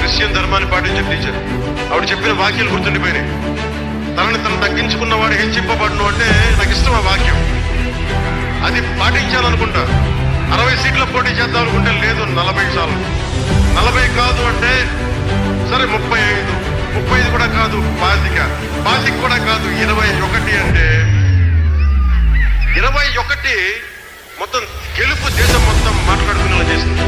Christian ధర్మాన్ని పాటించే teacher. ఆవిడ చెప్పిన వాక్యాలు గుర్తుండిపోయినాయి. తనని తను తగ్గించుకున్నవాడు హెచ్చింపబడును అంటే నాకు ఇష్టం ఆ వాక్యం. అది పాటించాలనుకుంటా. 60 సీట్ల పోటీ చేద్దాం అనుకుంటే లేదు 40 చాలు. 40 కాదు అంటే సరే 35 కూడా కాదు 25 కూడా కాదు 21 అంటే 21 మొత్తం గెలుపు దేశం మొత్తం మాట్లాడుకునేలా చేసింది.